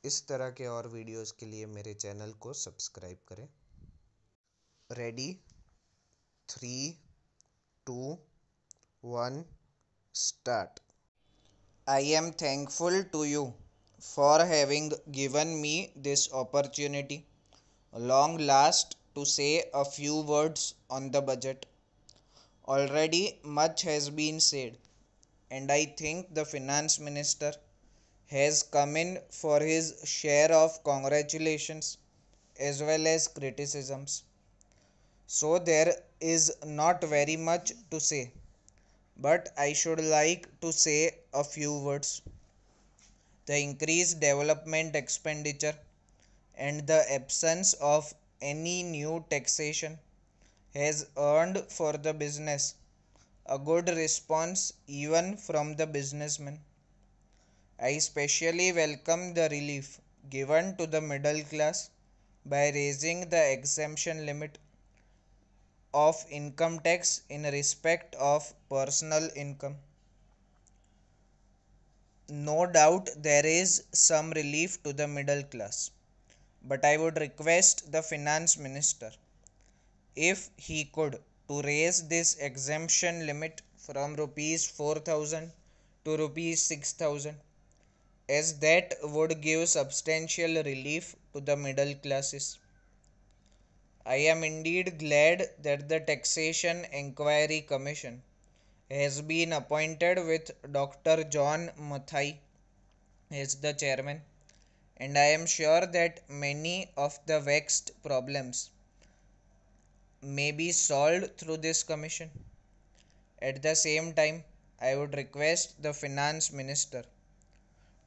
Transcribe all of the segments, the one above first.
इस तरह के और वीडियोस के लिए मेरे चैनल को सब्सक्राइब करें। Ready, 3, 2, 1, start. I am thankful to you for having given me this opportunity, long last, to say a few words on the budget. Already much has been said, and I think the finance minister has come in for his share of congratulations as well as criticisms. So there is not very much to say, but I should like to say a few words. The increased development expenditure and the absence of any new taxation has earned for the business a good response even from the businessmen. I especially welcome the relief given to the middle class by raising the exemption limit of income tax in respect of personal income. No doubt there is some relief to the middle class, but I would request the finance minister, if he could, to raise this exemption limit from rupees 4,000 to rupees 6,000, as that would give substantial relief to the middle classes. I am indeed glad that the Taxation Enquiry Commission has been appointed with Dr. John Mathai as the chairman, and I am sure that many of the vexed problems may be solved through this commission. At the same time, I would request the finance minister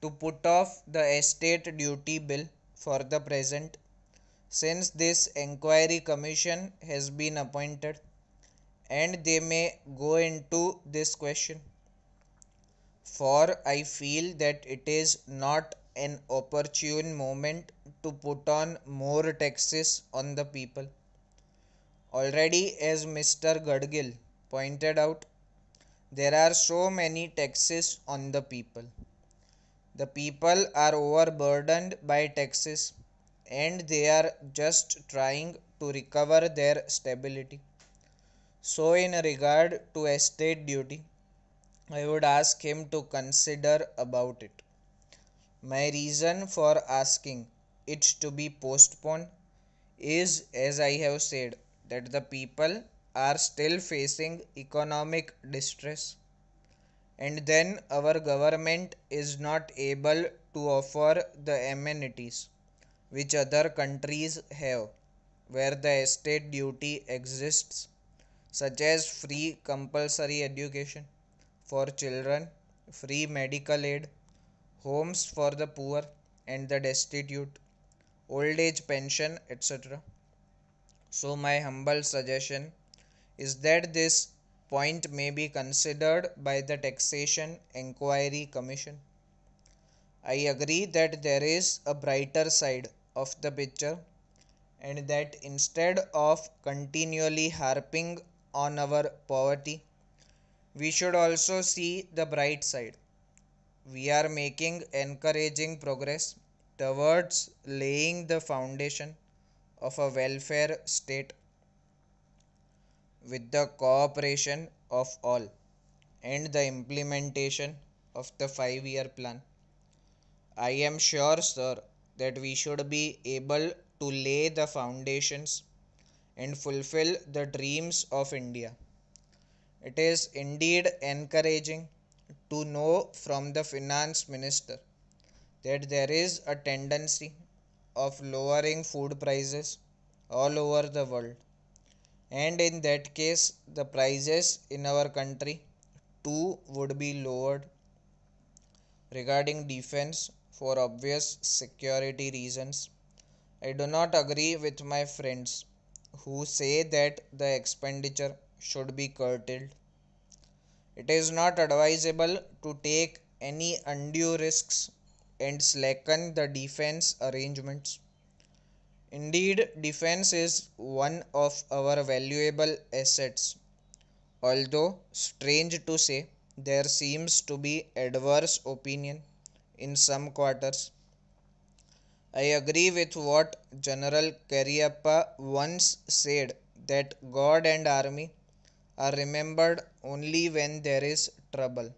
to put off the estate duty bill for the present, since this enquiry commission has been appointed and they may go into this question. For I feel that it is not an opportune moment to put on more taxes on the people. Already, as Mr. Gadgil pointed out, there are so many taxes on the people. The people are overburdened by taxes and they are just trying to recover their stability. So, in regard to estate duty, I would ask him to consider about it. My reason for asking it to be postponed is, as I have said, that the people are still facing economic distress, and then our government is not able to offer the amenities which other countries have, where the estate duty exists, such as free compulsory education for children, free medical aid, homes for the poor and the destitute, old age pension, etc. So, my humble suggestion is that this point may be considered by the Taxation Enquiry Commission. I agree that there is a brighter side of the picture, and that instead of continually harping on our poverty, we should also see the bright side. We are making encouraging progress towards laying the foundation of a welfare state with the cooperation of all and the implementation of the 5-year plan. I am sure, sir, that we should be able to lay the foundations and fulfill the dreams of India. It is indeed encouraging to know from the finance minister that there is a tendency of lowering food prices all over the world, and in that case, the prices in our country too would be lowered. Regarding defense, for obvious security reasons, I do not agree with my friends who say that the expenditure should be curtailed. It is not advisable to take any undue risks and slacken the defense arrangements. Indeed, defense is one of our valuable assets, although, strange to say, there seems to be adverse opinion in some quarters. I agree with what General Cariappa once said that God and army are remembered only when there is trouble.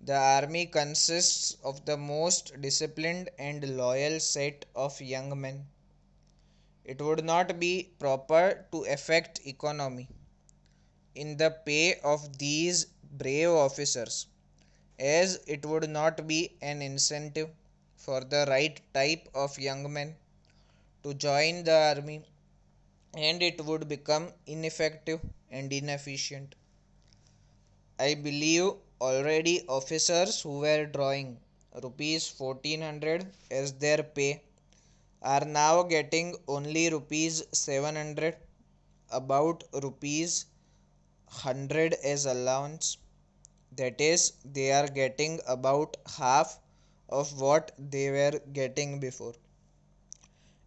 The army consists of the most disciplined and loyal set of young men. It would not be proper to affect economy in the pay of these brave officers, as it would not be an incentive for the right type of young men to join the army, and it would become ineffective and inefficient. I believe already officers who were drawing rupees 1400 as their pay are now getting only rupees 700, about rupees 100 as allowance. That is, they are getting about half of what they were getting before.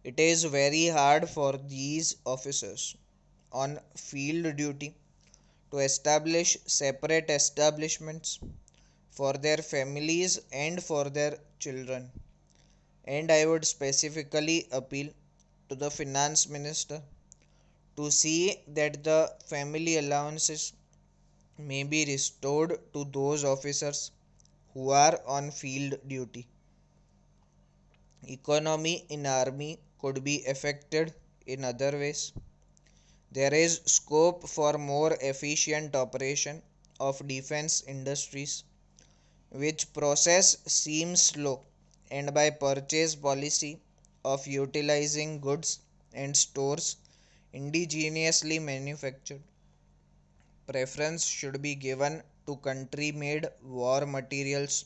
It is very hard for these officers on field duty to establish separate establishments for their families and for their children. And I would specifically appeal to the finance minister to see that the family allowances may be restored to those officers who are on field duty. Economy in army could be affected in other ways. There is scope for more efficient operation of defense industries, which process seems slow, and by purchase policy of utilizing goods and stores indigenously manufactured. Preference should be given to country made war materials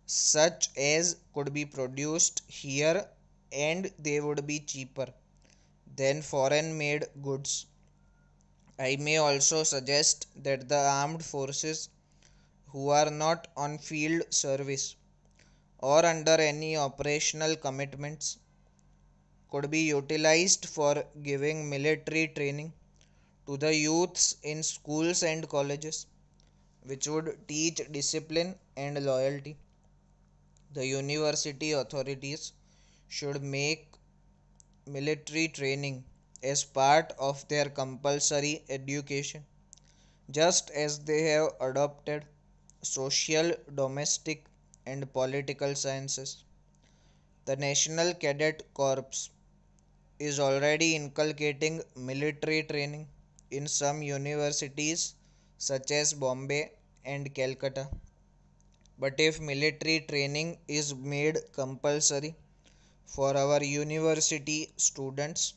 such as could be produced here, and they would be cheaper than foreign made goods. I may also suggest that the armed forces who are not on field service or under any operational commitments could be utilized for giving military training to the youths in schools and colleges, which would teach discipline and loyalty. The university authorities should make military training as part of their compulsory education, just as they have adopted social, domestic, and political sciences. The National Cadet Corps is already inculcating military training in some universities such as Bombay and Calcutta. But if military training is made compulsory for our university students,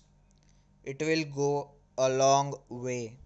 it will go a long way.